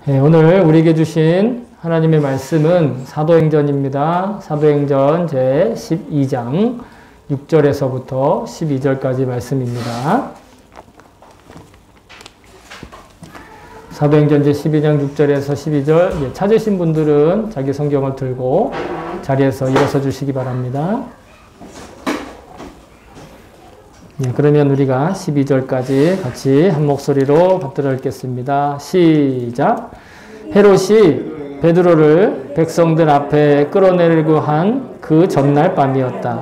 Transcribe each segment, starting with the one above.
네, 오늘 우리에게 주신 하나님의 말씀은 사도행전입니다. 사도행전 제 12장 6절에서부터 12절까지 말씀입니다. 사도행전 제 12장 6절에서 12절 찾으신 분들은 자기 성경을 들고 자리에서 일어서 주시기 바랍니다. 그러면 우리가 12절까지 같이 한 목소리로 받들어 읽겠습니다. 시작! 헤롯이 베드로를 백성들 앞에 끌어내리고 한 그 전날 밤이었다.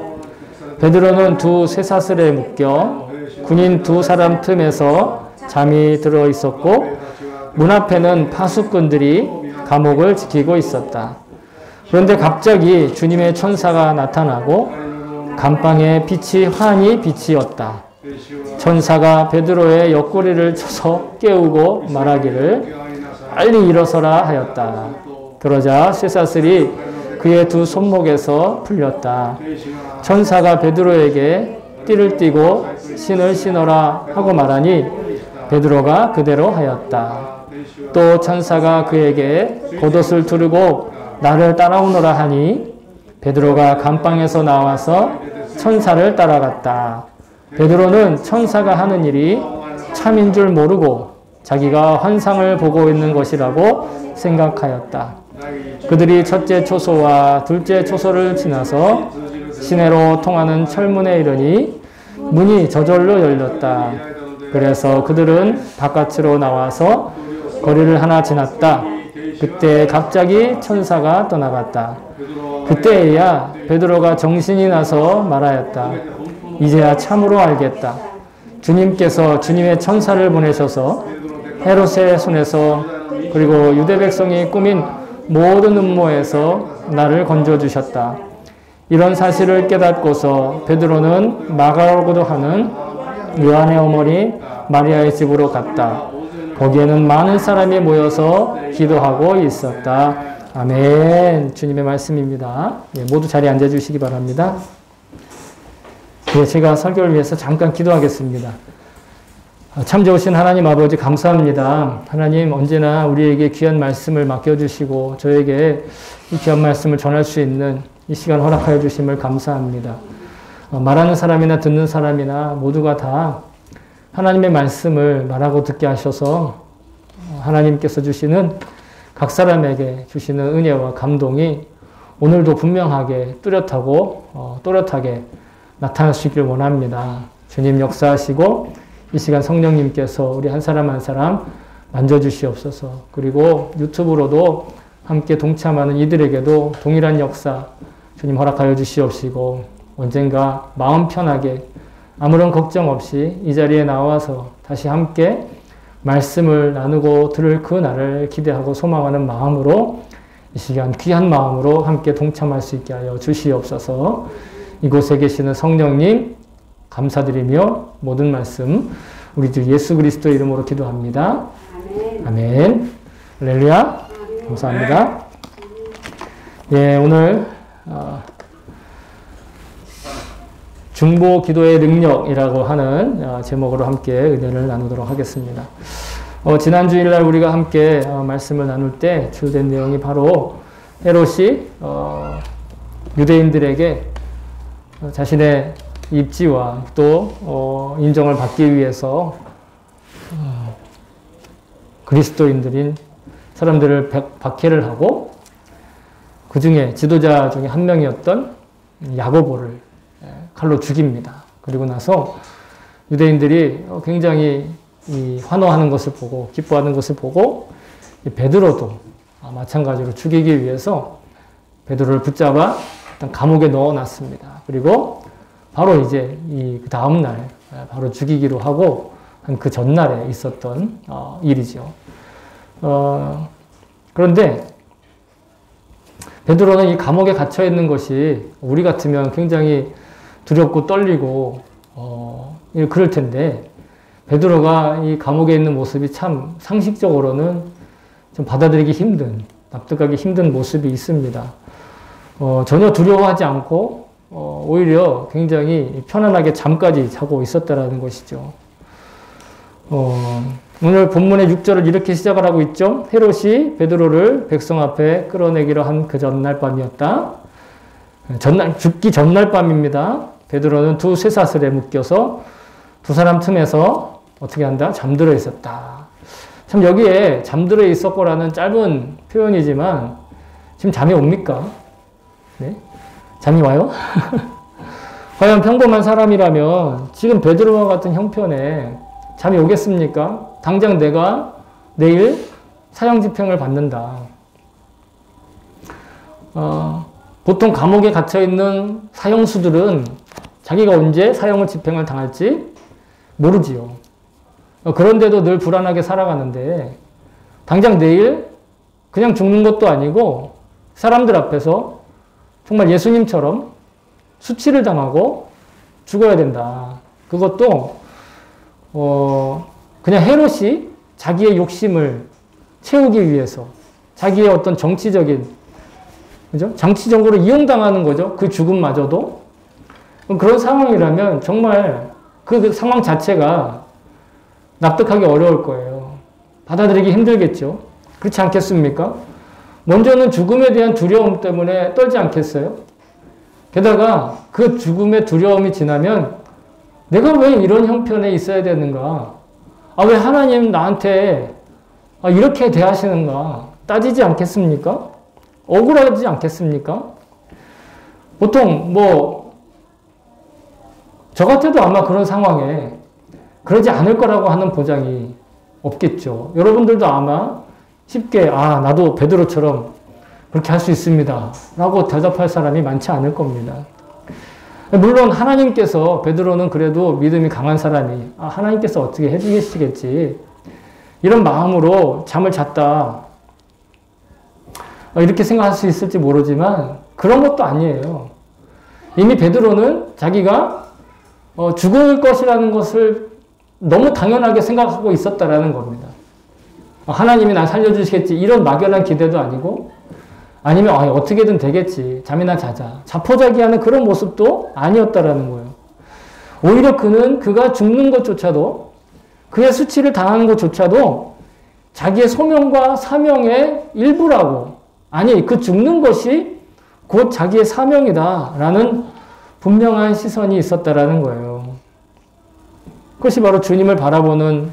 베드로는 두 쇠사슬에 묶여 군인 두 사람 틈에서 잠이 들어 있었고 문 앞에는 파수꾼들이 감옥을 지키고 있었다. 그런데 갑자기 주님의 천사가 나타나고 감방에 빛이 환히 비치었다. 천사가 베드로의 옆구리를 쳐서 깨우고 말하기를 빨리 일어서라 하였다. 그러자 쇠사슬이 그의 두 손목에서 풀렸다. 천사가 베드로에게 띠를 띠고 신을 신어라 하고 말하니 베드로가 그대로 하였다. 또 천사가 그에게 겉옷을 두르고 나를 따라오너라 하니 베드로가 감방에서 나와서 천사를 따라갔다. 베드로는 천사가 하는 일이 참인 줄 모르고 자기가 환상을 보고 있는 것이라고 생각하였다. 그들이 첫째 초소와 둘째 초소를 지나서 시내로 통하는 철문에 이르니 문이 저절로 열렸다. 그래서 그들은 바깥으로 나와서 거리를 하나 지났다. 그때 갑자기 천사가 떠나갔다. 그때야 베드로가 정신이 나서 말하였다. 이제야 참으로 알겠다. 주님께서 주님의 천사를 보내셔서 헤롯의 손에서 그리고 유대 백성이 꾸민 모든 음모에서 나를 건져주셨다. 이런 사실을 깨닫고서 베드로는 마가라고도 하는 요한의 어머니 마리아의 집으로 갔다. 거기에는 많은 사람이 모여서 기도하고 있었다. 아멘. 주님의 말씀입니다. 모두 자리에 앉아주시기 바랍니다. 제가 설교를 위해서 잠깐 기도하겠습니다. 참 좋으신 하나님 아버지 감사합니다. 하나님 언제나 우리에게 귀한 말씀을 맡겨주시고 저에게 이 귀한 말씀을 전할 수 있는 이 시간 허락하여 주심을 감사합니다. 말하는 사람이나 듣는 사람이나 모두가 다 하나님의 말씀을 말하고 듣게 하셔서 하나님께서 주시는 각 사람에게 주시는 은혜와 감동이 오늘도 분명하게 뚜렷하고 또렷하게 나타날 수 있기를 원합니다. 주님 역사하시고 이 시간 성령님께서 우리 한 사람 한 사람 만져주시옵소서. 그리고 유튜브로도 함께 동참하는 이들에게도 동일한 역사 주님 허락하여 주시옵시고 언젠가 마음 편하게 아무런 걱정 없이 이 자리에 나와서 다시 함께 말씀을 나누고 들을 그 날을 기대하고 소망하는 마음으로 이 시간 귀한 마음으로 함께 동참할 수 있게 하여 주시옵소서. 이곳에 계시는 성령님 감사드리며 모든 말씀 우리 주 예수 그리스도 이름으로 기도합니다. 아멘. 할렐루야. 감사합니다. 예, 오늘 중보 기도의 능력이라고 하는 제목으로 함께 은혜를 나누도록 하겠습니다. 지난 주일날 우리가 함께 말씀을 나눌 때 주된 내용이 바로 헤롯이 유대인들에게 자신의 입지와 또 인정을 받기 위해서 그리스도인들인 사람들을 박해를 하고 그 중에 지도자 중에 한 명이었던 야고보를 칼로 죽입니다. 그리고 나서 유대인들이 굉장히 환호하는 것을 보고 기뻐하는 것을 보고 베드로도 마찬가지로 죽이기 위해서 베드로를 붙잡아 일단 감옥에 넣어놨습니다. 그리고 바로 이제 그 다음 날 바로 죽이기로 하고 한 그 전날에 있었던 일이죠. 그런데 베드로는 이 감옥에 갇혀 있는 것이 우리 같으면 굉장히 두렵고 떨리고 그럴 텐데 베드로가 이 감옥에 있는 모습이 참 상식적으로는 좀 받아들이기 힘든, 납득하기 힘든 모습이 있습니다. 전혀 두려워하지 않고 오히려 굉장히 편안하게 잠까지 자고 있었다라는 것이죠. 오늘 본문의 6절을 이렇게 시작을 하고 있죠. 헤롯이 베드로를 백성 앞에 끌어내기로 한 그 전날 밤이었다. 죽기 전날 밤입니다. 베드로는 두 쇠사슬에 묶여서 두 사람 틈에서 어떻게 한다? 잠들어 있었다. 참 여기에 잠들어 있었고라는 짧은 표현이지만 지금 잠이 옵니까? 네? 잠이 와요? 과연 평범한 사람이라면 지금 베드로와 같은 형편에 잠이 오겠습니까? 당장 내가 내일 사형집행을 받는다. 보통 감옥에 갇혀있는 사형수들은 자기가 언제 사형을 집행을 당할지 모르지요. 그런데도 늘 불안하게 살아가는데 당장 내일 그냥 죽는 것도 아니고 사람들 앞에서 정말 예수님처럼 수치를 당하고 죽어야 된다. 그것도 그냥 헤롯이 자기의 욕심을 채우기 위해서 자기의 어떤 정치적인, 그죠? 정치적으로 이용당하는 거죠. 그 죽음마저도. 그런 상황이라면 정말 그 상황 자체가 납득하기 어려울 거예요. 받아들이기 힘들겠죠. 그렇지 않겠습니까? 먼저는 죽음에 대한 두려움 때문에 떨지 않겠어요? 게다가 그 죽음의 두려움이 지나면 내가 왜 이런 형편에 있어야 되는가? 왜 하나님 나한테 이렇게 대하시는가? 따지지 않겠습니까? 억울하지 않겠습니까? 보통 저 같아도 아마 그런 상황에 그러지 않을 거라고 하는 보장이 없겠죠. 여러분들도 아마 쉽게 나도 베드로처럼 그렇게 할 수 있습니다 라고 대답할 사람이 많지 않을 겁니다. 물론 하나님께서, 베드로는 그래도 믿음이 강한 사람이 하나님께서 어떻게 해주시겠지 이런 마음으로 잠을 잤다 이렇게 생각할 수 있을지 모르지만 그런 것도 아니에요. 이미 베드로는 자기가 죽을 것이라는 것을 너무 당연하게 생각하고 있었다라는 겁니다. 하나님이 날 살려주시겠지 이런 막연한 기대도 아니고 아니면 어떻게든 되겠지 잠이나 자자 자포자기하는 그런 모습도 아니었다라는 거예요. 오히려 그가 죽는 것조차도 그의 수치를 당하는 것조차도 자기의 소명과 사명의 일부라고 그 죽는 것이 곧 자기의 사명이다라는 분명한 시선이 있었다라는 거예요. 그것이 바로 주님을 바라보는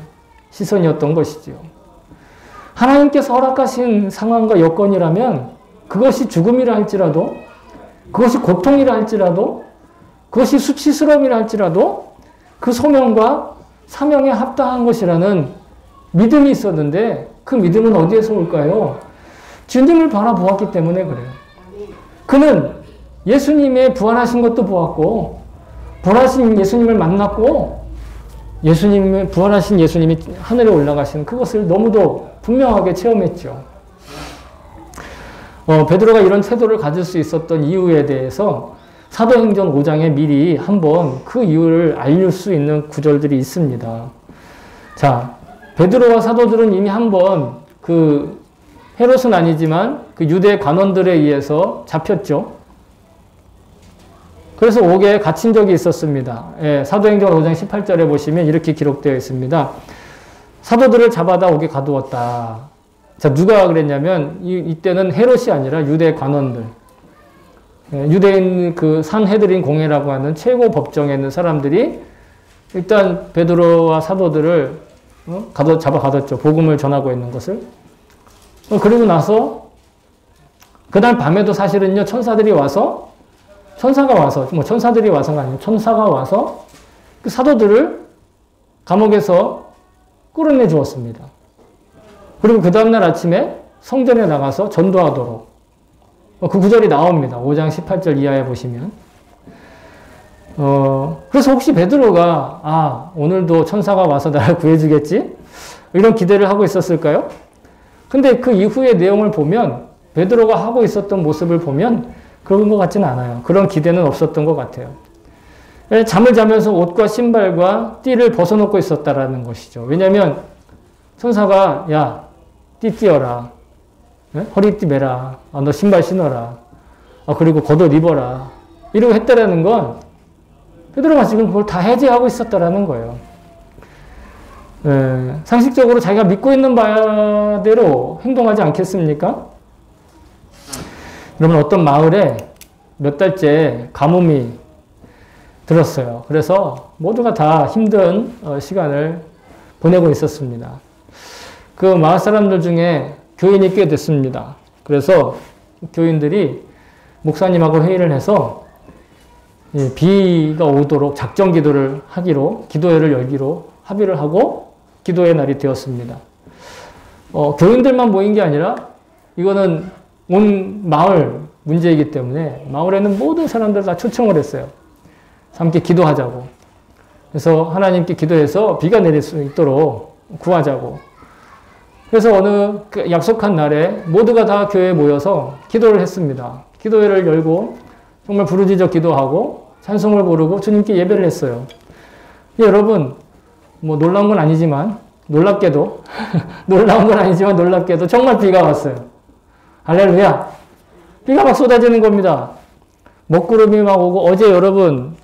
시선이었던 것이지요. 하나님께서 허락하신 상황과 여건이라면 그것이 죽음이라 할지라도 그것이 고통이라 할지라도 그것이 수치스러움이라 할지라도 그 소명과 사명에 합당한 것이라는 믿음이 있었는데 그 믿음은 어디에서 올까요? 주님을 바라보았기 때문에 그래요. 그는 예수님의 부활하신 것도 보았고 부활하신 예수님을 만났고 부활하신 예수님이 하늘에 올라가신 그것을 너무도 분명하게 체험했죠. 베드로가 이런 태도를 가질 수 있었던 이유에 대해서 사도행전 5장에 미리 한번 그 이유를 알릴 수 있는 구절들이 있습니다. 자, 베드로와 사도들은 이미 한번 헤롯은 아니지만 그 유대 관원들에 의해서 잡혔죠. 그래서 옥에 갇힌 적이 있었습니다. 사도행전 5장 18절에 보시면 이렇게 기록되어 있습니다. 사도들을 잡아다 옥에 가두었다. 자, 누가 그랬냐면 이때는 헤롯이 아니라 유대 관원들, 유대인 산헤드린 공회라고 하는 최고 법정에 있는 사람들이 일단 베드로와 사도들을 잡아 가뒀죠. 복음을 전하고 있는 것을. 그리고 나서 그날 밤에도 사실은요 천사가 와서 천사들이 와서가 아니고 천사가 와서 그 사도들을 감옥에서 끌어내 주었습니다. 그리고 그 다음날 아침에 성전에 나가서 전도하도록 그 구절이 나옵니다. 5장 18절 이하에 보시면. 그래서 혹시 베드로가 오늘도 천사가 와서 나를 구해주겠지? 이런 기대를 하고 있었을까요? 근데 그 이후의 내용을 보면 베드로가 하고 있었던 모습을 보면 그런 것 같지는 않아요. 그런 기대는 없었던 것 같아요. 잠을 자면서 옷과 신발과 띠를 벗어놓고 있었다라는 것이죠. 왜냐하면 천사가 띠 띄어라, 허리띠 매라, 너 신발 신어라, 그리고 겉옷 입어라 이러고 했다라는 건 베드로가 지금 그걸 다 해제하고 있었다라는 거예요. 상식적으로 자기가 믿고 있는 바대로 행동하지 않겠습니까? 여러분, 어떤 마을에 몇 달째 가뭄이 들었어요. 그래서 모두가 다 힘든 시간을 보내고 있었습니다. 그 마을 사람들 중에 교인이 꽤 됐습니다. 그래서 교인들이 목사님하고 회의를 해서 비가 오도록 작정 기도를 하기로, 기도회를 열기로 합의를 하고 기도의 날이 되었습니다. 교인들만 모인 게 아니라 이거는 온 마을 문제이기 때문에 마을에는 모든 사람들 다 초청을 했어요. 함께 기도하자고. 그래서 하나님께 기도해서 비가 내릴 수 있도록 구하자고. 그래서 어느 약속한 날에 모두가 다 교회에 모여서 기도를 했습니다. 기도회를 열고 정말 부르짖어 기도하고 찬송을 부르고 주님께 예배를 했어요. 여러분, 뭐 놀라운 건 아니지만, 놀랍게도 놀라운 건 아니지만 놀랍게도 정말 비가 왔어요. 할렐루야! 비가 막 쏟아지는 겁니다. 먹구름이 막 오고, 어제 여러분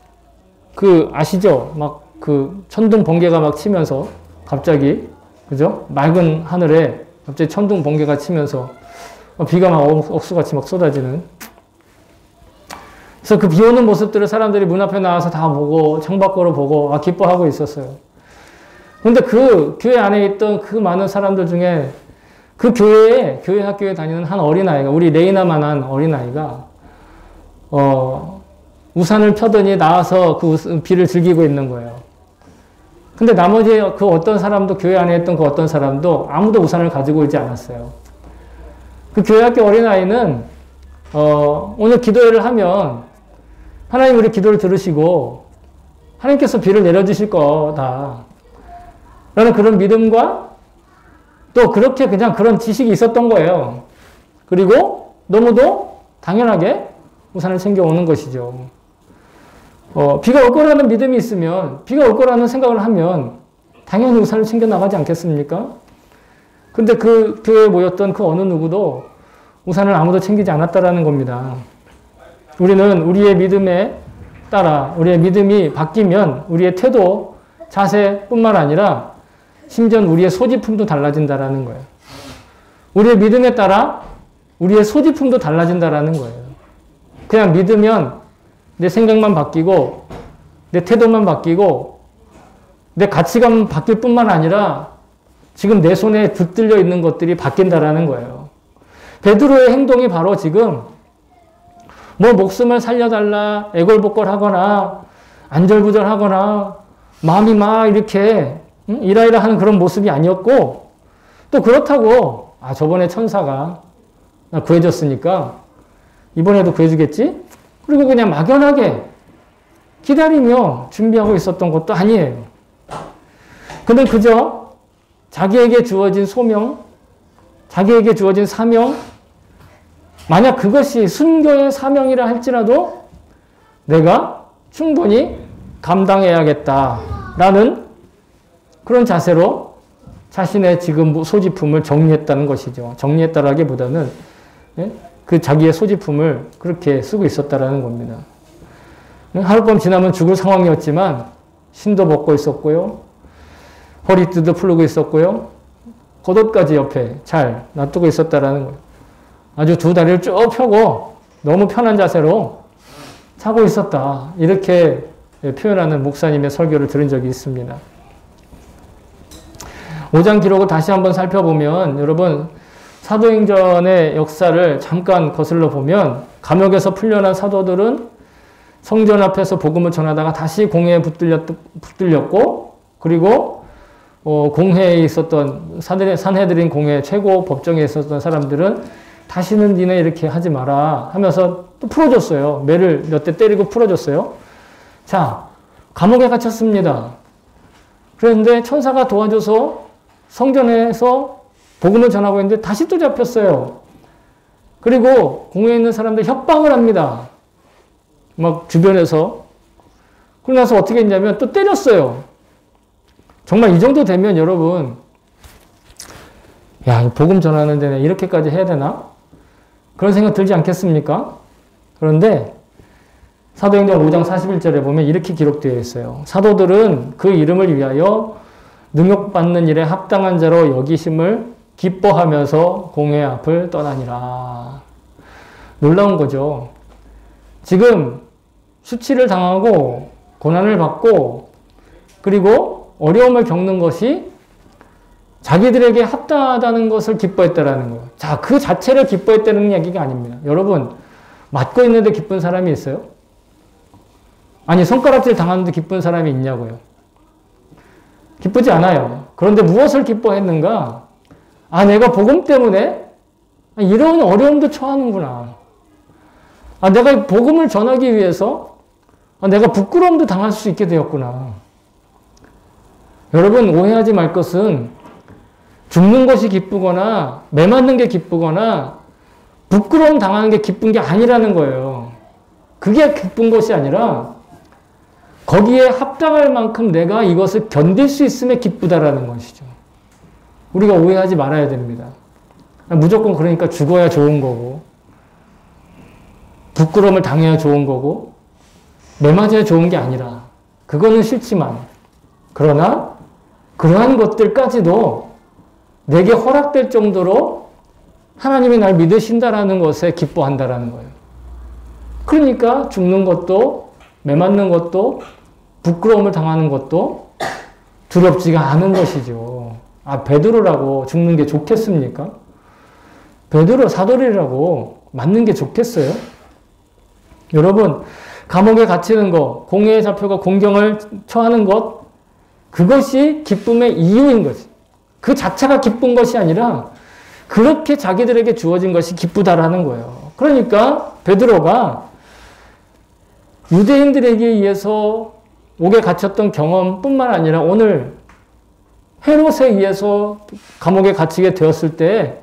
아시죠? 막 천둥 번개가 막 치면서 갑자기, 그죠? 맑은 하늘에 갑자기 천둥 번개가 치면서 비가 막 억수같이 막 쏟아지는. 그래서 그 비 오는 모습들을 사람들이 문 앞에 나와서 다 보고 창밖으로 보고 기뻐하고 있었어요. 그런데 그 교회 안에 있던 그 많은 사람들 중에 그 교회 학교에 다니는 한 어린아이가, 우리 레이나만한 어린아이가 우산을 펴더니 나와서 그 비를 즐기고 있는 거예요. 근데 나머지 그 어떤 사람도, 교회 안에 있던 그 어떤 사람도 아무도 우산을 가지고 있지 않았어요. 그 교회 학교 어린아이는 오늘 기도회를 하면 하나님 우리 기도를 들으시고 하나님께서 비를 내려주실 거다 라는 그런 믿음과 또 그렇게 그냥 그런 지식이 있었던 거예요. 그리고 너무도 당연하게 우산을 챙겨오는 것이죠. 비가 올 거라는 믿음이 있으면, 비가 올 거라는 생각을 하면 당연히 우산을 챙겨 나가지 않겠습니까? 근데 그 교회에 모였던 그 어느 누구도 우산을 아무도 챙기지 않았다라는 겁니다. 우리는 우리의 믿음에 따라, 우리의 믿음이 바뀌면 우리의 태도, 자세뿐만 아니라 심지어 우리의 소지품도 달라진다라는 거예요. 우리의 믿음에 따라 우리의 소지품도 달라진다라는 거예요. 그냥 믿으면 내 생각만 바뀌고 내 태도만 바뀌고 내 가치관 바뀔 뿐만 아니라 지금 내 손에 붙들려 있는 것들이 바뀐다라는 거예요. 베드로의 행동이 바로 지금 뭐 목숨을 살려달라 애걸복걸하거나 안절부절하거나 마음이 막 이렇게 이라이라 하는 그런 모습이 아니었고, 또 그렇다고 저번에 천사가 나 구해줬으니까 이번에도 구해주겠지? 그리고 그냥 막연하게 기다리며 준비하고 있었던 것도 아니에요. 근데 그저 자기에게 주어진 소명, 자기에게 주어진 사명, 만약 그것이 순교의 사명이라 할지라도 내가 충분히 감당해야겠다라는 그런 자세로 자신의 지금 소지품을 정리했다는 것이죠. 정리했다라기보다는 그 자기의 소지품을 그렇게 쓰고 있었다라는 겁니다. 하룻밤 지나면 죽을 상황이었지만 신도 벗고 있었고요. 허리띠도 풀고 있었고요. 겉옷까지 옆에 잘 놔두고 있었다라는 거예요. 아주 두 다리를 쭉 펴고 너무 편한 자세로 자고 있었다. 이렇게 표현하는 목사님의 설교를 들은 적이 있습니다. 5장 기록을 다시 한번 살펴보면 여러분 사도행전의 역사를 잠깐 거슬러 보면 감옥에서 풀려난 사도들은 성전 앞에서 복음을 전하다가 다시 공회에 붙들렸고, 그리고 공회에 있었던 산헤드린 공회 최고 법정에 있었던 사람들은 다시는 니네 이렇게 하지 마라 하면서 또 풀어줬어요. 매를 몇 대 때리고 풀어줬어요. 자, 감옥에 갇혔습니다. 그런데 천사가 도와줘서 성전에서 복음을 전하고 있는데 다시 또 잡혔어요. 그리고 공회에 있는 사람들 협박을 합니다. 막 주변에서. 그러고 나서 어떻게 했냐면 또 때렸어요. 정말 이 정도 되면 여러분, 야, 복음 전하는 데는 이렇게까지 해야 되나? 그런 생각 들지 않겠습니까? 그런데 사도행전 5장 41절에 보면 이렇게 기록되어 있어요. 사도들은 그 이름을 위하여 능욕받는 일에 합당한 자로 여기심을 기뻐하면서 공회 앞을 떠나니라. 놀라운 거죠. 지금 수치를 당하고 고난을 받고 그리고 어려움을 겪는 것이 자기들에게 합당하다는 것을 기뻐했다라는 거예요. 자, 그 자체를 기뻐했다는 얘기가 아닙니다. 여러분, 맞고 있는데 기쁜 사람이 있어요? 아니, 손가락질 당하는데 기쁜 사람이 있냐고요? 기쁘지 않아요. 그런데 무엇을 기뻐했는가? 아, 내가 복음 때문에 이런 어려움도 처하는구나. 아, 내가 복음을 전하기 위해서 내가 부끄러움도 당할 수 있게 되었구나. 여러분, 오해하지 말 것은 죽는 것이 기쁘거나 매 맞는 게 기쁘거나 부끄러움 당하는 게 기쁜 게 아니라는 거예요. 그게 기쁜 것이 아니라 거기에 합당할 만큼 내가 이것을 견딜 수 있음에 기쁘다라는 것이죠. 우리가 오해하지 말아야 됩니다. 무조건 그러니까 죽어야 좋은 거고 부끄러움을 당해야 좋은 거고 매 맞아야 좋은 게 아니라 그거는 싫지만 그러나 그러한 것들까지도 내게 허락될 정도로 하나님이 날 믿으신다라는 것에 기뻐한다라는 거예요. 그러니까 죽는 것도 매 맞는 것도 부끄러움을 당하는 것도 두렵지가 않은 것이죠. 아, 베드로라고 죽는 게 좋겠습니까? 베드로 사도리라고 맞는 게 좋겠어요? 여러분, 감옥에 갇히는 것, 공회에 잡혀가 공경을 처하는 것, 그것이 기쁨의 이유인 거지. 그 자체가 기쁜 것이 아니라 그렇게 자기들에게 주어진 것이 기쁘다라는 거예요. 그러니까 베드로가 유대인들에게 의해서 옥에 갇혔던 경험뿐만 아니라 오늘 헤롯에 의해서 감옥에 갇히게 되었을 때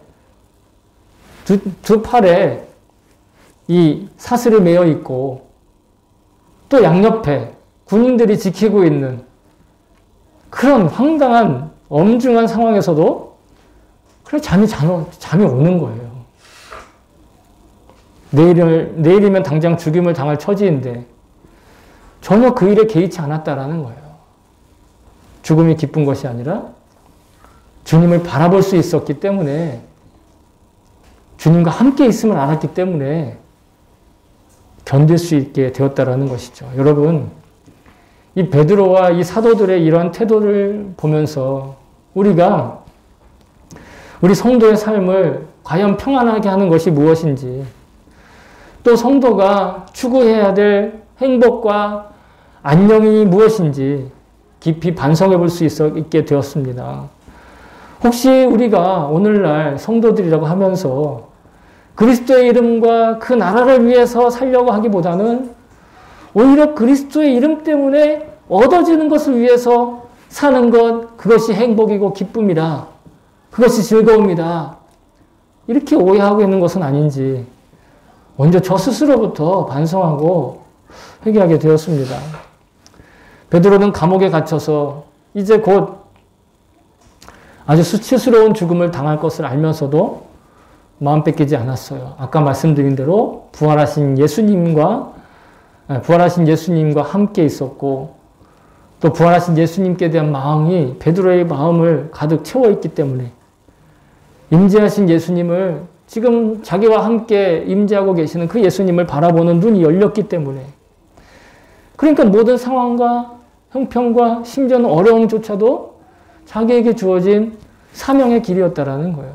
두 팔에 이 사슬이 매여 있고 또 양옆에 군인들이 지키고 있는 그런 황당한 엄중한 상황에서도 그래 잠이 오는 거예요. 내일이면 당장 죽임을 당할 처지인데 전혀 그 일에 개의치 않았다라는 거예요. 죽음이 기쁜 것이 아니라 주님을 바라볼 수 있었기 때문에 주님과 함께 있음을 알았기 때문에 견딜 수 있게 되었다라는 것이죠. 여러분, 이 베드로와 이 사도들의 이러한 태도를 보면서 우리가 우리 성도의 삶을 과연 평안하게 하는 것이 무엇인지 또 성도가 추구해야 될 행복과 안녕이 무엇인지 깊이 반성해 볼 수 있게 되었습니다. 혹시 우리가 오늘날 성도들이라고 하면서 그리스도의 이름과 그 나라를 위해서 살려고 하기보다는 오히려 그리스도의 이름 때문에 얻어지는 것을 위해서 사는 것, 그것이 행복이고 기쁨이다. 그것이 즐거움이다. 이렇게 오해하고 있는 것은 아닌지 먼저 저 스스로부터 반성하고 회개하게 되었습니다. 베드로는 감옥에 갇혀서 이제 곧 아주 수치스러운 죽음을 당할 것을 알면서도 마음 뺏기지 않았어요. 아까 말씀드린 대로 부활하신 예수님과 함께 있었고 또 부활하신 예수님께 대한 마음이 베드로의 마음을 가득 채워 있기 때문에 임재하신 예수님을 지금 자기와 함께 임재하고 계시는 그 예수님을 바라보는 눈이 열렸기 때문에 그러니까 모든 상황과 형편과 심지어는 어려움조차도 자기에게 주어진 사명의 길이었다라는 거예요.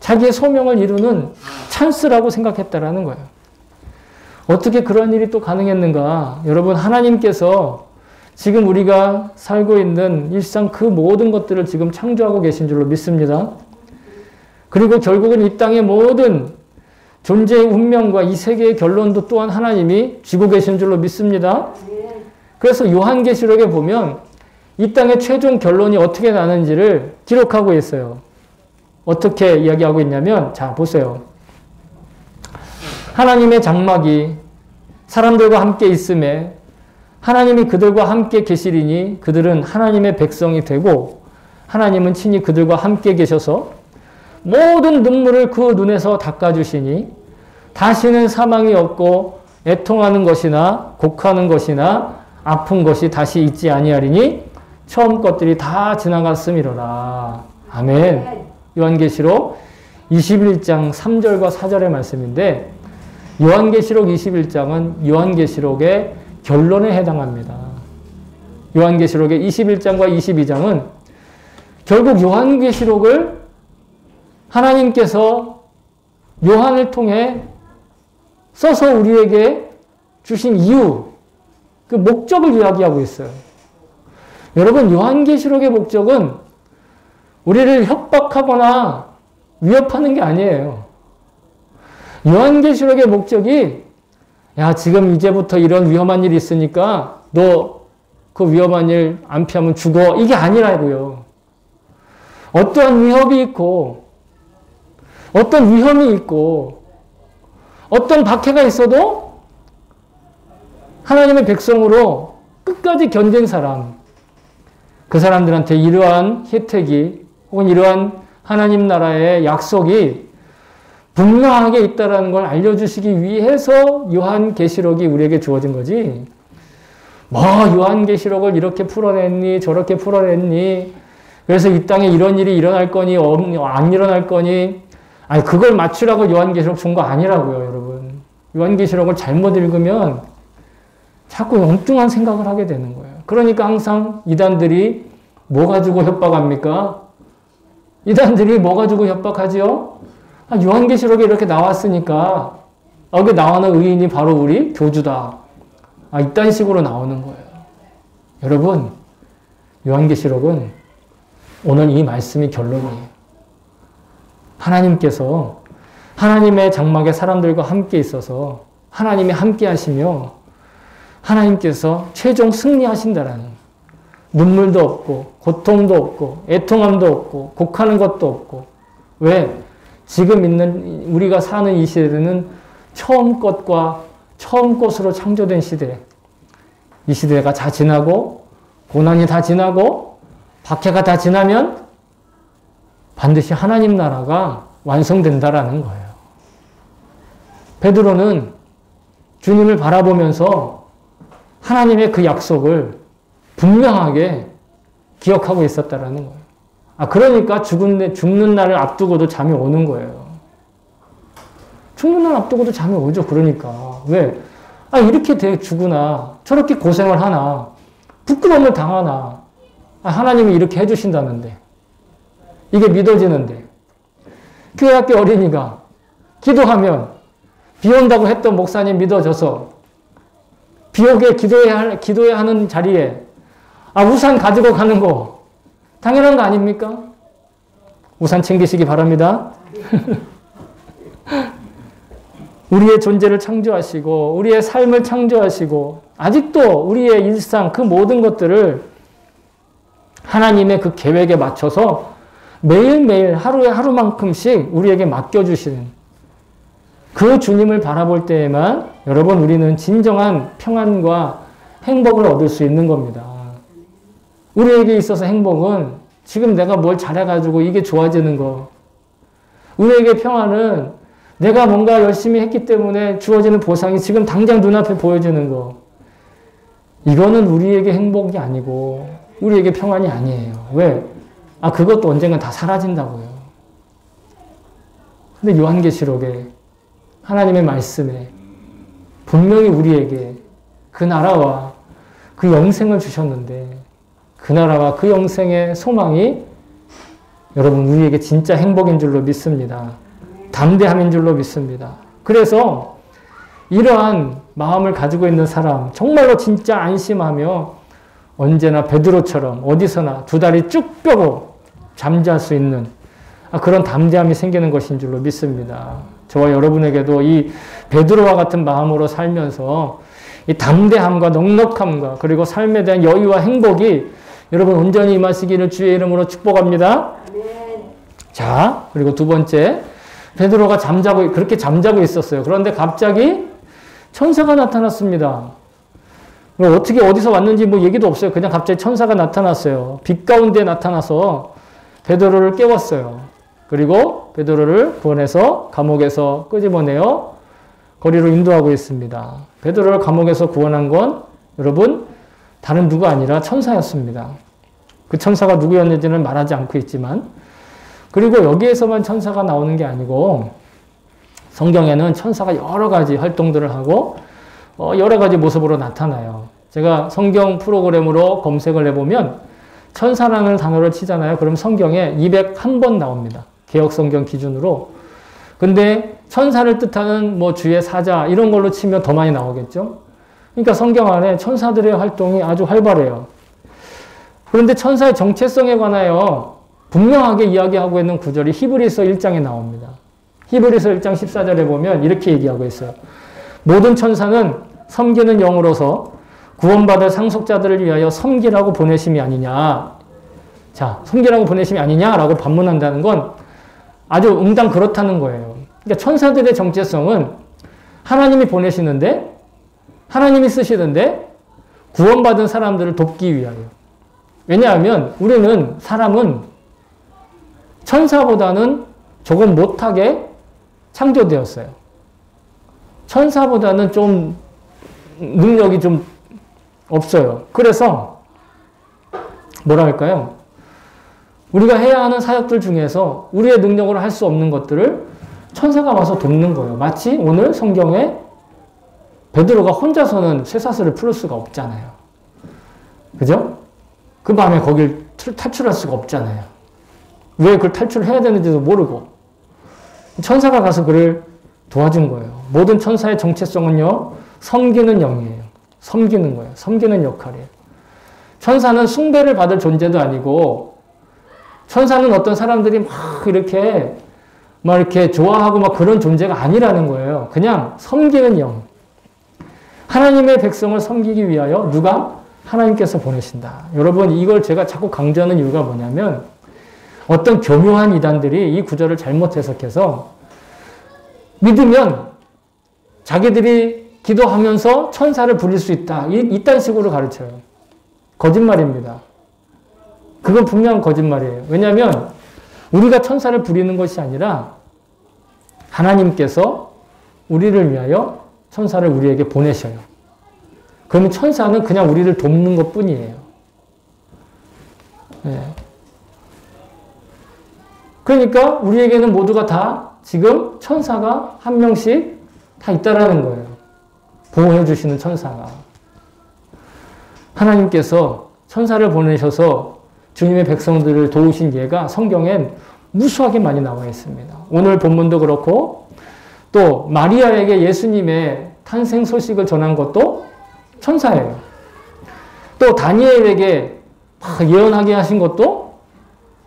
자기의 소명을 이루는 찬스라고 생각했다라는 거예요. 어떻게 그런 일이 또 가능했는가? 여러분, 하나님께서 지금 우리가 살고 있는 일상 그 모든 것들을 지금 창조하고 계신 줄로 믿습니다. 그리고 결국은 이 땅의 모든 존재의 운명과 이 세계의 결론도 또한 하나님이 쥐고 계신 줄로 믿습니다. 그래서 요한계시록에 보면 이 땅의 최종 결론이 어떻게 나는지를 기록하고 있어요. 어떻게 이야기하고 있냐면, 자, 보세요. 하나님의 장막이 사람들과 함께 있음에 하나님이 그들과 함께 계시리니 그들은 하나님의 백성이 되고 하나님은 친히 그들과 함께 계셔서 모든 눈물을 그 눈에서 닦아주시니 다시는 사망이 없고 애통하는 것이나 곡하는 것이나 아픈 것이 다시 있지 아니하리니 처음 것들이 다 지나갔음이로라. 아멘. 요한계시록 21장 3절과 4절의 말씀인데 요한계시록 21장은 요한계시록의 결론에 해당합니다. 요한계시록의 21장과 22장은 결국 요한계시록을 하나님께서 요한을 통해 써서 우리에게 주신 이유, 그 목적을 이야기하고 있어요. 여러분, 요한계시록의 목적은 우리를 협박하거나 위협하는 게 아니에요. 요한계시록의 목적이 야, 지금 이제부터 이런 위험한 일이 있으니까 너 그 위험한 일 안 피하면 죽어. 이게 아니라고요. 어떠한 위협이 있고 어떤 위험이 있고 어떤 박해가 있어도 하나님의 백성으로 끝까지 견딘 사람, 그 사람들한테 이러한 혜택이 혹은 이러한 하나님 나라의 약속이 분명하게 있다는 걸 알려주시기 위해서 요한계시록이 우리에게 주어진 거지. 뭐 요한계시록을 이렇게 풀어냈니 저렇게 풀어냈니 그래서 이 땅에 이런 일이 일어날 거니 안 일어날 거니 아니 그걸 맞추라고 요한계시록 준 거 아니라고요, 여러분. 요한계시록을 잘못 읽으면 자꾸 엉뚱한 생각을 하게 되는 거예요. 그러니까 항상 이단들이 뭐 가지고 협박합니까? 이단들이 뭐 가지고 협박하지요? 요한계시록에 이렇게 나왔으니까 여기 나오는 의인이 바로 우리 교주다. 이딴 식으로 나오는 거예요. 여러분, 요한계시록은 오늘 이 말씀이 결론이에요. 하나님께서 하나님의 장막에 사람들과 함께 있어서 하나님이 함께 하시며 하나님께서 최종 승리하신다라는 눈물도 없고 고통도 없고 애통함도 없고 곡하는 것도 없고 왜? 지금 있는 우리가 사는 이 시대는 처음 것과 처음 것으로 창조된 시대. 이 시대가 다 지나고 고난이 다 지나고 박해가 다 지나면 반드시 하나님 나라가 완성된다라는 거예요. 베드로는 주님을 바라보면서 하나님의 그 약속을 분명하게 기억하고 있었다라는 거예요. 그러니까 죽는 날을 앞두고도 잠이 오는 거예요. 죽는 날 앞두고도 잠이 오죠. 그러니까. 왜? 이렇게 죽으나, 저렇게 고생을 하나, 부끄러움을 당하나, 하나님이 이렇게 해주신다는데, 이게 믿어지는데, 교회 학교 어린이가 기도하면, 비 온다고 했던 목사님 믿어져서, 비 오게 기도해야 하는 자리에, 우산 가지고 가는 거, 당연한 거 아닙니까? 우산 챙기시기 바랍니다. 우리의 존재를 창조하시고 우리의 삶을 창조하시고 아직도 우리의 일상 그 모든 것들을 하나님의 그 계획에 맞춰서 매일매일 하루에 하루만큼씩 우리에게 맡겨주시는 그 주님을 바라볼 때에만 여러분 우리는 진정한 평안과 행복을 얻을 수 있는 겁니다. 우리에게 있어서 행복은 지금 내가 뭘 잘해가지고 이게 좋아지는 거. 우리에게 평안은 내가 뭔가 열심히 했기 때문에 주어지는 보상이 지금 당장 눈앞에 보여지는 거. 이거는 우리에게 행복이 아니고 우리에게 평안이 아니에요. 왜? 그것도 언젠간 다 사라진다고요. 근데 요한계시록에 하나님의 말씀에 분명히 우리에게 그 나라와 그 영생을 주셨는데 그 나라와 그 영생의 소망이 여러분 우리에게 진짜 행복인 줄로 믿습니다. 담대함인 줄로 믿습니다. 그래서 이러한 마음을 가지고 있는 사람 정말로 진짜 안심하며 언제나 베드로처럼 어디서나 두 다리 쭉 펴고 잠잘 수 있는 그런 담대함이 생기는 것인 줄로 믿습니다. 저와 여러분에게도 이 베드로와 같은 마음으로 살면서 이 담대함과 넉넉함과 그리고 삶에 대한 여유와 행복이 여러분 온전히 임하시기를 주의 이름으로 축복합니다. 자, 그리고 두 번째, 베드로가 그렇게 잠자고 있었어요. 그런데 갑자기 천사가 나타났습니다. 어떻게 어디서 왔는지 얘기도 없어요. 그냥 갑자기 천사가 나타났어요. 빛 가운데 나타나서 베드로를 깨웠어요. 그리고 베드로를 구원해서 감옥에서 끄집어내어 거리로 인도하고 있습니다. 베드로를 감옥에서 구원한 건 여러분 다른 누가 아니라 천사였습니다. 그 천사가 누구였는지는 말하지 않고 있지만, 그리고 여기에서만 천사가 나오는 게 아니고 성경에는 천사가 여러 가지 활동들을 하고 여러 가지 모습으로 나타나요. 제가 성경 프로그램으로 검색을 해보면 천사라는 단어를 치잖아요. 그럼 성경에 201번 나옵니다. 개역 성경 기준으로. 근데 천사를 뜻하는 뭐 주의 사자 이런 걸로 치면 더 많이 나오겠죠. 그러니까 성경 안에 천사들의 활동이 아주 활발해요. 그런데 천사의 정체성에 관하여 분명하게 이야기하고 있는 구절이 히브리서 1장에 나옵니다. 히브리서 1장 14절에 보면 이렇게 얘기하고 있어요. 모든 천사는 섬기는 영으로서 구원받을 상속자들을 위하여 섬기라고 보내심이 아니냐. 자, 섬기라고 보내심이 아니냐라고 반문한다는 건 아주 응당 그렇다는 거예요. 그러니까 천사들의 정체성은 하나님이 보내시는데, 하나님이 쓰시는데 구원받은 사람들을 돕기 위하여. 왜냐하면 우리는, 사람은 천사보다는 조금 못하게 창조되었어요. 천사보다는 좀 능력이 좀 없어요. 그래서 뭐랄까요? 우리가 해야 하는 사역들 중에서 우리의 능력으로 할 수 없는 것들을 천사가 와서 돕는 거예요. 마치 오늘 성경에 베드로가 혼자서는 쇠사슬을 풀을 수가 없잖아요. 그죠? 그 밤에 거길 탈출할 수가 없잖아요. 왜 그걸 탈출해야 되는지도 모르고. 천사가 가서 그를 도와준 거예요. 모든 천사의 정체성은요, 섬기는 영이에요. 섬기는 거예요. 섬기는 역할이에요. 천사는 숭배를 받을 존재도 아니고, 천사는 어떤 사람들이 막 이렇게 좋아하고 막 그런 존재가 아니라는 거예요. 그냥 섬기는 영. 하나님의 백성을 섬기기 위하여 누가? 하나님께서 보내신다. 여러분, 이걸 제가 자꾸 강조하는 이유가 뭐냐면, 어떤 교묘한 이단들이 이 구절을 잘못 해석해서 믿으면 자기들이 기도하면서 천사를 부릴 수 있다. 이딴 식으로 가르쳐요. 거짓말입니다. 그건 분명한 거짓말이에요. 왜냐하면 우리가 천사를 부리는 것이 아니라 하나님께서 우리를 위하여 천사를 우리에게 보내셔요. 그러면 천사는 그냥 우리를 돕는 것 뿐이에요. 네. 그러니까 우리에게는 모두가 다 지금 천사가 한 명씩 다 있다라는 거예요. 보호해 주시는 천사가. 하나님께서 천사를 보내셔서 주님의 백성들을 도우신 예가 성경엔 무수하게 많이 나와 있습니다. 오늘 본문도 그렇고 또 마리아에게 예수님의 탄생 소식을 전한 것도 천사예요. 또 다니엘에게 예언하게 하신 것도,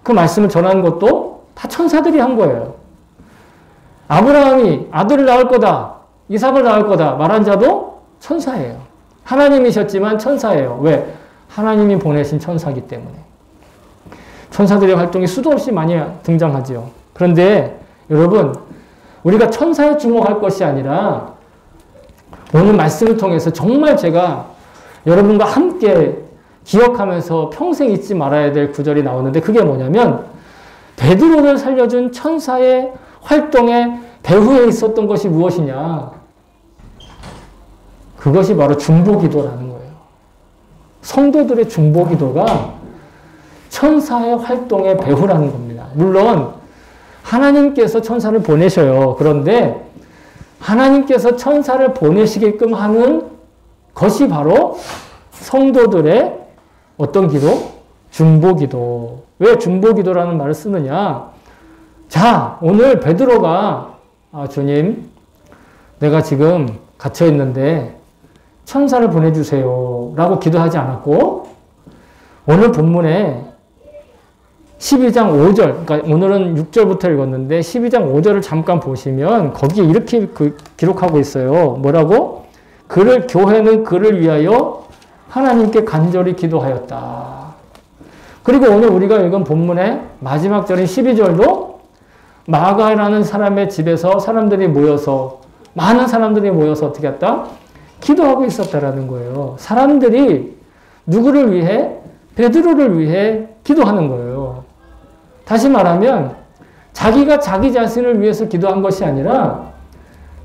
그 말씀을 전한 것도 다 천사들이 한 거예요. 아브라함이 아들을 낳을 거다, 이삭을 낳을 거다 말한 자도 천사예요. 하나님이셨지만 천사예요. 왜? 하나님이 보내신 천사이기 때문에. 천사들의 활동이 수도 없이 많이 등장하지요. 그런데 여러분, 우리가 천사에 주목할 것이 아니라 오늘 말씀을 통해서 정말 제가 여러분과 함께 기억하면서 평생 잊지 말아야 될 구절이 나오는데, 그게 뭐냐면 베드로를 살려준 천사의 활동의 배후에 있었던 것이 무엇이냐? 그것이 바로 중보기도라는 거예요. 성도들의 중보기도가 천사의 활동의 배후라는 겁니다. 물론 하나님께서 천사를 보내셔요. 그런데 하나님께서 천사를 보내시게끔 하는 것이 바로 성도들의 어떤 기도? 중보기도. 왜 중보기도라는 말을 쓰느냐? 자, 오늘 베드로가 주님, 내가 지금 갇혀 있는데 천사를 보내주세요 라고 기도하지 않았고, 오늘 본문에 12장 5절, 그러니까 오늘은 6절부터 읽었는데 12장 5절을 잠깐 보시면 거기에 이렇게 기록하고 있어요. 뭐라고? 교회는 그를 위하여 하나님께 간절히 기도하였다. 그리고 오늘 우리가 읽은 본문의 마지막 절인 12절도 마가라는 사람의 집에서 사람들이 모여서, 많은 사람들이 모여서 어떻게 했다? 기도하고 있었다라는 거예요. 사람들이 누구를 위해? 베드로를 위해 기도하는 거예요. 다시 말하면 자기가 자기 자신을 위해서 기도한 것이 아니라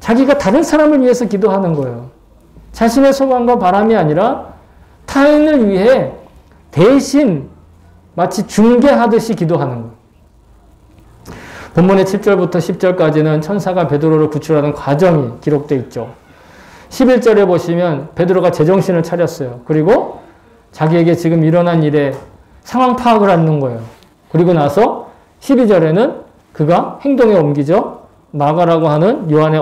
자기가 다른 사람을 위해서 기도하는 거예요. 자신의 소망과 바람이 아니라 타인을 위해 대신 마치 중계하듯이 기도하는 거예요. 본문의 7절부터 10절까지는 천사가 베드로를 구출하는 과정이 기록되어 있죠. 11절에 보시면 베드로가 제정신을 차렸어요. 그리고 자기에게 지금 일어난 일에 상황 파악을 하는 거예요. 그리고 나서 12절에는 그가 행동에 옮기죠. 마가라고 하는 요한의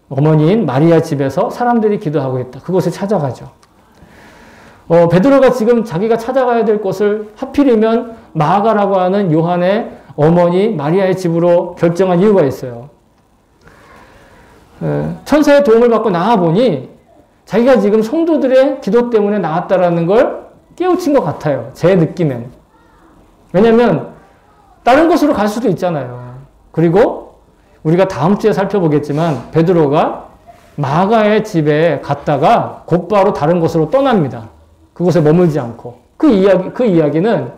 어머니인 마리아 집에서 사람들이 기도하고 있다. 그곳에 찾아가죠. 베드로가 지금 자기가 찾아가야 될 곳을 하필이면 마가라고 하는 요한의 어머니 마리아의 집으로 결정한 이유가 있어요. 천사의 도움을 받고 나와보니 자기가 지금 성도들의 기도 때문에 나왔다라는 걸 깨우친 것 같아요. 제 느낌엔. 왜냐하면 다른 곳으로 갈 수도 있잖아요. 그리고 우리가 다음 주에 살펴보겠지만 베드로가 마가의 집에 갔다가 곧바로 다른 곳으로 떠납니다. 그곳에 머물지 않고. 그 이야기는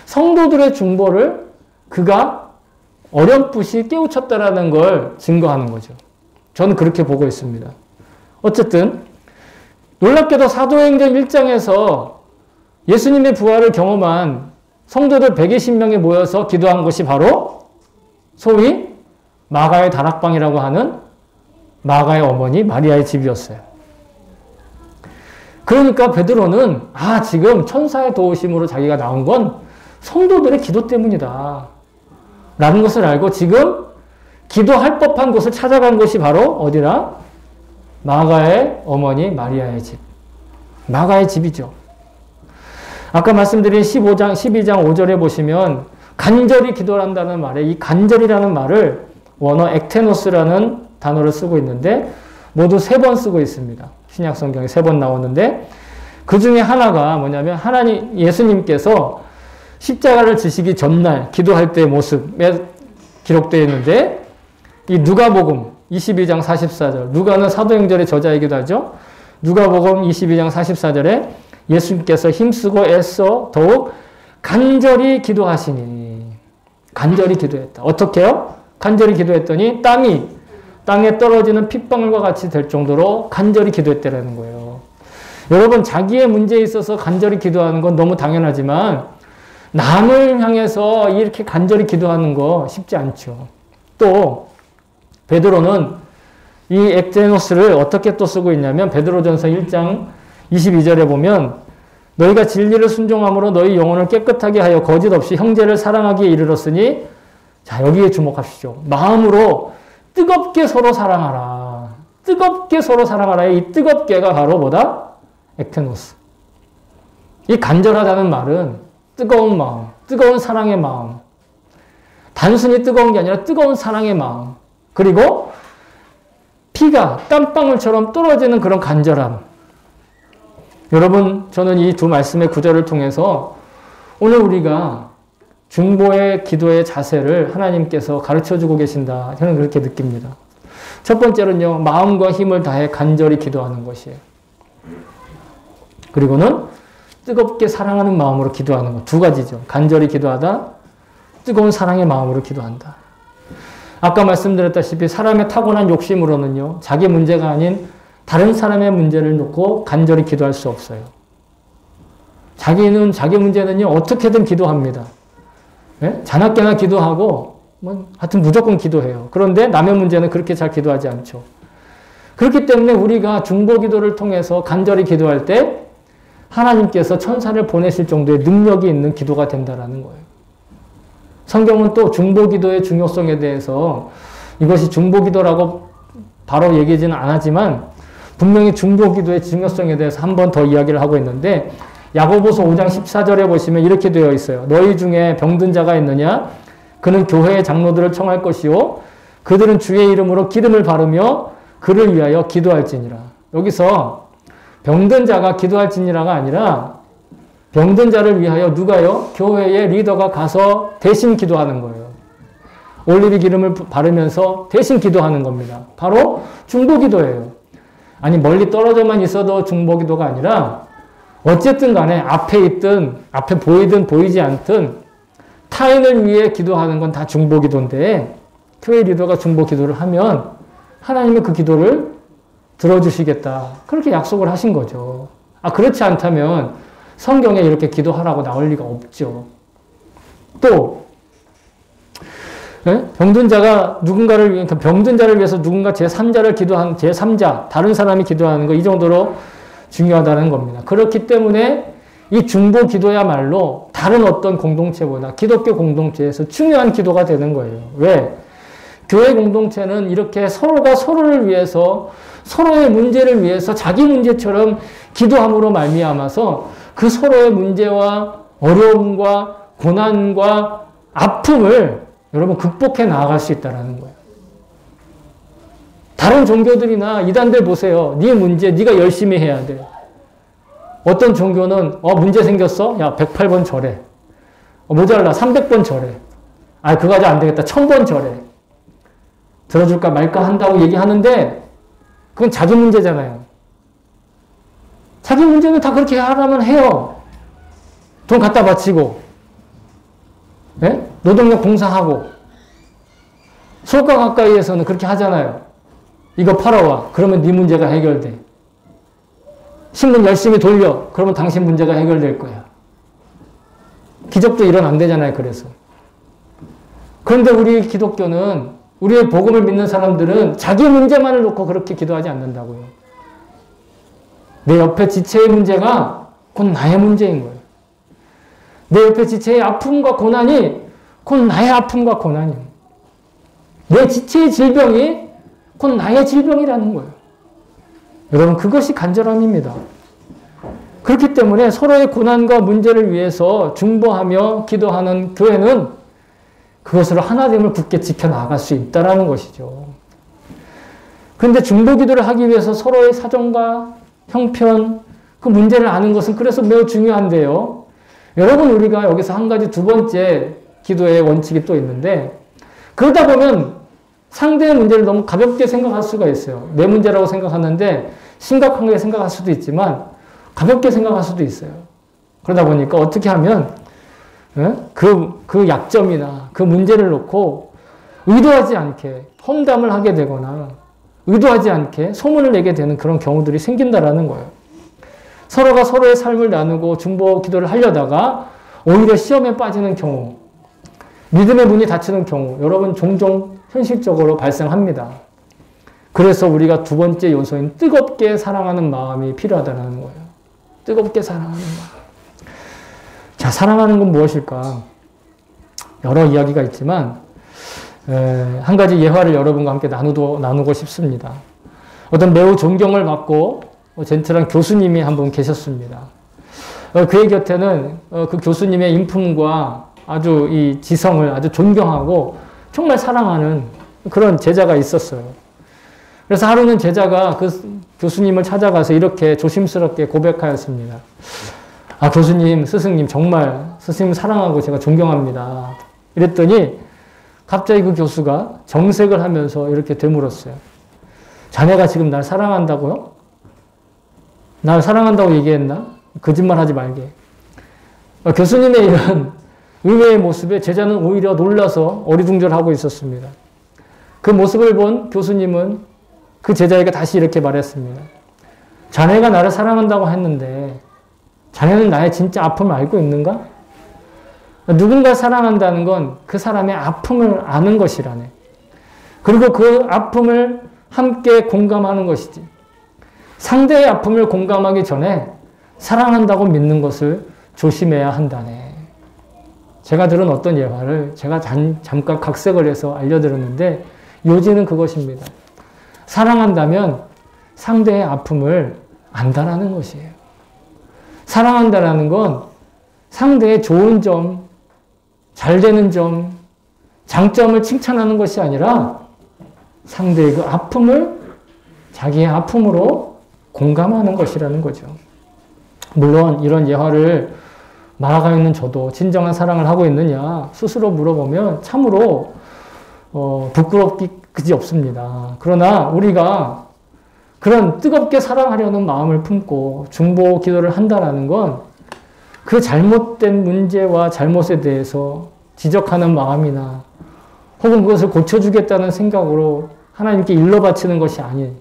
성도들의 중보를 그가 어렴풋이 깨우쳤다라는 걸 증거하는 거죠. 저는 그렇게 보고 있습니다. 어쨌든 놀랍게도 사도행전 1장에서 예수님의 부활을 경험한 성도들 120명이 모여서 기도한 곳이 바로 소위 마가의 다락방이라고 하는 마가의 어머니 마리아의 집이었어요. 그러니까 베드로는 지금 천사의 도우심으로 자기가 나온 건 성도들의 기도 때문이다 라는 것을 알고 지금 기도할 법한 곳을 찾아간 곳이 바로 어디라? 마가의 어머니 마리아의 집. 마가의 집이죠. 아까 말씀드린 12장 5절에 보시면 간절히 기도를 한다는 말에 이 간절이라는 말을 원어 ektenos라는 단어를 쓰고 있는데 모두 3번 쓰고 있습니다. 신약 성경에 3번 나오는데 그 중에 하나가 뭐냐면 예수님께서 십자가를 지시기 전날 기도할 때의 모습에 기록되어 있는데 이 누가복음 22장 44절, 누가는 사도행전의 저자이기도 하죠. 누가복음 22장 44절에 예수님께서 힘쓰고 애써 더욱 간절히 기도하시니. 간절히 기도했다. 어떻게요? 간절히 기도했더니 땀이 땅에 떨어지는 핏방울과 같이 될 정도로 간절히 기도했다라는 거예요. 여러분, 자기의 문제에 있어서 간절히 기도하는 건 너무 당연하지만 남을 향해서 이렇게 간절히 기도하는 거 쉽지 않죠. 또 베드로는 이 ektenos를 어떻게 또 쓰고 있냐면 베드로전서 1장 22절에 보면 너희가 진리를 순종함으로 너희 영혼을 깨끗하게 하여 거짓 없이 형제를 사랑하기에 이르렀으니 자, 여기에 주목하십시오. 마음으로 뜨겁게 서로 사랑하라. 뜨겁게 서로 사랑하라. 이 뜨겁게가 바로 뭐다? ektenos. 이 간절하다는 말은 뜨거운 마음, 뜨거운 사랑의 마음. 단순히 뜨거운 게 아니라 뜨거운 사랑의 마음. 그리고 피가 땀방울처럼 떨어지는 그런 간절함. 여러분, 저는 이 두 말씀의 구절을 통해서 오늘 우리가 중보의 기도의 자세를 하나님께서 가르쳐주고 계신다. 저는 그렇게 느낍니다. 첫 번째는요, 마음과 힘을 다해 간절히 기도하는 것이에요. 그리고는 뜨겁게 사랑하는 마음으로 기도하는 것. 두 가지죠. 간절히 기도하다, 뜨거운 사랑의 마음으로 기도한다. 아까 말씀드렸다시피 사람의 타고난 욕심으로는요, 자기 문제가 아닌 다른 사람의 문제를 놓고 간절히 기도할 수 없어요. 자기 문제는요, 어떻게든 기도합니다. 예? 자나깨나 기도하고, 하여튼 무조건 기도해요. 그런데 남의 문제는 그렇게 잘 기도하지 않죠. 그렇기 때문에 우리가 중보 기도를 통해서 간절히 기도할 때 하나님께서 천사를 보내실 정도의 능력이 있는 기도가 된다라는 거예요. 성경은 또 중보기도의 중요성에 대해서 이것이 중보기도라고 바로 얘기하지는 않았지만 분명히 중보기도의 중요성에 대해서 한 번 더 이야기를 하고 있는데 야고보서 5장 14절에 보시면 이렇게 되어 있어요. 너희 중에 병든 자가 있느냐? 그는 교회의 장로들을 청할 것이요. 그들은 주의 이름으로 기름을 바르며 그를 위하여 기도할지니라. 여기서 병든 자가 기도할지니라가 아니라 병든 자를 위하여 누가요? 교회의 리더가 가서 대신 기도하는 거예요. 올리브 기름을 바르면서 대신 기도하는 겁니다. 바로 중보기도예요. 아니 멀리 떨어져만 있어도 중보기도가 아니라 어쨌든 간에 앞에 있든 앞에 보이든 보이지 않든 타인을 위해 기도하는 건 다 중보기도인데 교회 리더가 중보기도를 하면 하나님은 그 기도를 들어주시겠다. 그렇게 약속을 하신 거죠. 그렇지 않다면 성경에 이렇게 기도하라고 나올 리가 없죠. 또 병든 자가 누군가를 병든 자를 위해서 누군가 제3자를 기도하는 제3자 다른 사람이 기도하는 거 이 정도로 중요하다는 겁니다. 그렇기 때문에 이 중보 기도야말로 다른 어떤 공동체보다 기독교 공동체에서 중요한 기도가 되는 거예요. 왜? 교회 공동체는 이렇게 서로가 서로를 위해서 서로의 문제를 위해서 자기 문제처럼 기도함으로 말미암아서 그 서로의 문제와 어려움과 고난과 아픔을 여러분 극복해 나아갈 수 있다는 거예요. 다른 종교들이나 이단들 보세요. 네 문제 네가 열심히 해야 돼. 어떤 종교는 문제 생겼어? 야 108번 절해. 모자라 300번 절해. 그거 가지고 안 되겠다. 1000번 절해. 들어줄까 말까 한다고 얘기하는데 그건 자기 문제잖아요. 자기 문제는 다 그렇게 하라면 해요. 돈 갖다 바치고 노동력 봉사하고 수업과 가까이에서는 그렇게 하잖아요. 이거 팔아와. 그러면 네 문제가 해결돼. 신문 열심히 돌려. 그러면 당신 문제가 해결될 거야. 기적도 일어난대잖아요. 그래서. 그런데 우리 기독교는 우리의 복음을 믿는 사람들은 자기 문제만을 놓고 그렇게 기도하지 않는다고요. 내 옆에 지체의 문제가 곧 나의 문제인 거예요. 내 옆에 지체의 아픔과 고난이 곧 나의 아픔과 고난이에요. 내 지체의 질병이 곧 나의 질병이라는 거예요. 여러분 그것이 간절함입니다. 그렇기 때문에 서로의 고난과 문제를 위해서 중보하며 기도하는 교회는 그것으로 하나됨을 굳게 지켜나갈 수 있다는 것이죠. 그런데 중보 기도를 하기 위해서 서로의 사정과 형편, 그 문제를 아는 것은 그래서 매우 중요한데요. 여러분 우리가 여기서 한 가지 두 번째 기도의 원칙이 또 있는데 그러다 보면 상대의 문제를 너무 가볍게 생각할 수가 있어요. 내 문제라고 생각하는데 심각하게 생각할 수도 있지만 가볍게 생각할 수도 있어요. 그러다 보니까 어떻게 하면 그 약점이나 그 문제를 놓고 의도하지 않게 험담을 하게 되거나 의도하지 않게 소문을 내게 되는 그런 경우들이 생긴다라는 거예요. 서로가 서로의 삶을 나누고 중보 기도를 하려다가 오히려 시험에 빠지는 경우, 믿음의 문이 닫히는 경우 여러분 종종 현실적으로 발생합니다. 그래서 우리가 두 번째 요소인 뜨겁게 사랑하는 마음이 필요하다는 거예요. 뜨겁게 사랑하는 마음. 자, 사랑하는 건 무엇일까? 여러 이야기가 있지만 한 가지 예화를 여러분과 함께 나누고 싶습니다. 어떤 매우 존경을 받고 젠틀한 교수님이 한 분 계셨습니다. 그의 곁에는 그 교수님의 인품과 아주 이 지성을 아주 존경하고 정말 사랑하는 그런 제자가 있었어요. 그래서 하루는 제자가 그 교수님을 찾아가서 이렇게 조심스럽게 고백하였습니다. 교수님, 스승님 정말 스승님 사랑하고 제가 존경합니다. 이랬더니 갑자기 그 교수가 정색을 하면서 이렇게 되물었어요. 자네가 지금 날 사랑한다고요? 날 사랑한다고 얘기했나? 거짓말 하지 말게. 교수님의 이런 의외의 모습에 제자는 오히려 놀라서 어리둥절하고 있었습니다. 그 모습을 본 교수님은 그 제자에게 다시 이렇게 말했습니다. 자네가 나를 사랑한다고 했는데 자네는 나의 진짜 아픔을 알고 있는가? 누군가 사랑한다는 건 그 사람의 아픔을 아는 것이라네. 그리고 그 아픔을 함께 공감하는 것이지. 상대의 아픔을 공감하기 전에 사랑한다고 믿는 것을 조심해야 한다네. 제가 들은 어떤 예화를 제가 잠깐 각색을 해서 알려드렸는데 요지는 그것입니다. 사랑한다면 상대의 아픔을 안다라는 것이에요. 사랑한다라는 건 상대의 좋은 점, 잘 되는 점, 장점을 칭찬하는 것이 아니라 상대의 그 아픔을 자기의 아픔으로 공감하는 것이라는 거죠. 물론 이런 예화를 말하고 있는 저도 진정한 사랑을 하고 있느냐 스스로 물어보면 참으로 부끄럽기 그지 없습니다. 그러나 우리가 그런 뜨겁게 사랑하려는 마음을 품고 중보 기도를 한다는 건 그 잘못된 문제와 잘못에 대해서 지적하는 마음이나 혹은 그것을 고쳐주겠다는 생각으로 하나님께 일러 바치는 것이 아닌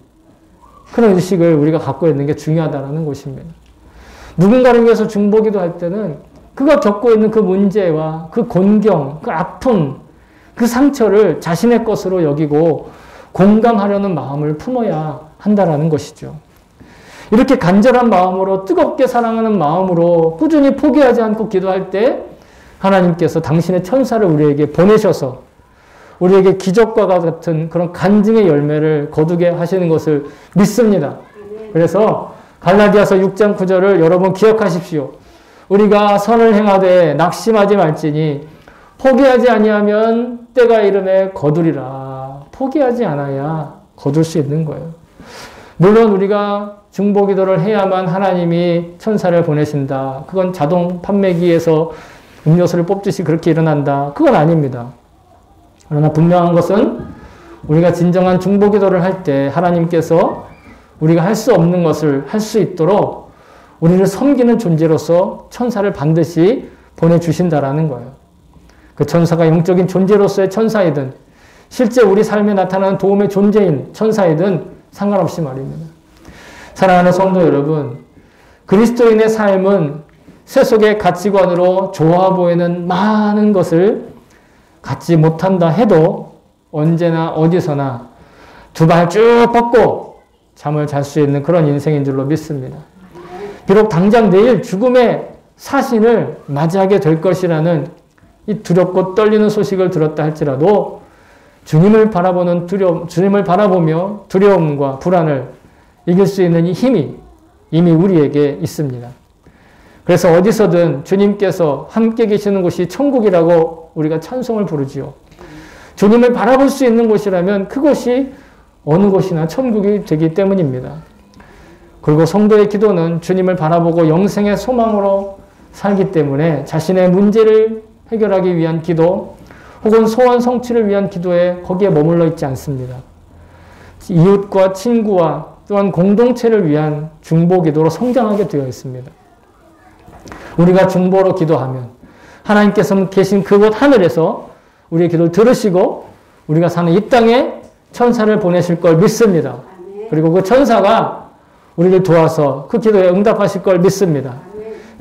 그런 의식을 우리가 갖고 있는 게 중요하다는 것입니다. 누군가를 위해서 중보기도 할 때는 그가 겪고 있는 그 문제와 그 곤경, 그 아픔, 그 상처를 자신의 것으로 여기고 공감하려는 마음을 품어야 한다라는 것이죠. 이렇게 간절한 마음으로 뜨겁게 사랑하는 마음으로 꾸준히 포기하지 않고 기도할 때 하나님께서 당신의 천사를 우리에게 보내셔서 우리에게 기적과 같은 그런 간증의 열매를 거두게 하시는 것을 믿습니다. 그래서 갈라디아서 6장 9절을 여러분 기억하십시오. 우리가 선을 행하되 낙심하지 말지니 포기하지 아니하면 때가 이름에 거두리라. 포기하지 않아야 거둘 수 있는 거예요. 물론 우리가 중보기도를 해야만 하나님이 천사를 보내신다. 그건 자동 판매기에서 음료수를 뽑듯이 그렇게 일어난다. 그건 아닙니다. 그러나 분명한 것은 우리가 진정한 중보기도를 할 때 하나님께서 우리가 할 수 없는 것을 할 수 있도록 우리를 섬기는 존재로서 천사를 반드시 보내주신다라는 거예요. 그 천사가 영적인 존재로서의 천사이든 실제 우리 삶에 나타나는 도움의 존재인 천사이든 상관없이 말입니다. 사랑하는 성도 여러분, 그리스도인의 삶은 세속의 가치관으로 좋아 보이는 많은 것을 갖지 못한다 해도 언제나 어디서나 두 발 쭉 뻗고 잠을 잘 수 있는 그런 인생인 줄로 믿습니다. 비록 당장 내일 죽음의 사신을 맞이하게 될 것이라는 이 두렵고 떨리는 소식을 들었다 할지라도 주님을 바라보며 두려움과 불안을 이길 수 있는 이 힘이 이미 우리에게 있습니다. 그래서 어디서든 주님께서 함께 계시는 곳이 천국이라고 우리가 찬송을 부르지요. 주님을 바라볼 수 있는 곳이라면 그곳이 어느 곳이나 천국이 되기 때문입니다. 그리고 성도의 기도는 주님을 바라보고 영생의 소망으로 살기 때문에 자신의 문제를 해결하기 위한 기도 혹은 소원 성취를 위한 기도에 거기에 머물러 있지 않습니다. 이웃과 친구와 또한 공동체를 위한 중보 기도로 성장하게 되어 있습니다. 우리가 중보로 기도하면 하나님께서 계신 그곳 하늘에서 우리의 기도를 들으시고 우리가 사는 이 땅에 천사를 보내실 걸 믿습니다. 그리고 그 천사가 우리를 도와서 그 기도에 응답하실 걸 믿습니다.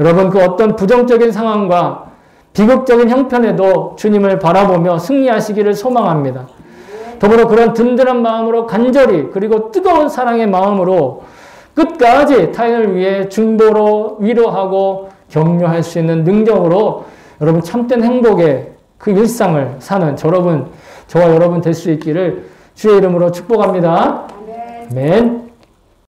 여러분, 그 어떤 부정적인 상황과 비극적인 형편에도 주님을 바라보며 승리하시기를 소망합니다. 더불어 그런 든든한 마음으로 간절히 그리고 뜨거운 사랑의 마음으로 끝까지 타인을 위해 중보로 위로하고 격려할 수 있는 능력으로 여러분 참된 행복의 그 일상을 사는 저와 여러분 될 수 있기를 주의 이름으로 축복합니다. 아멘.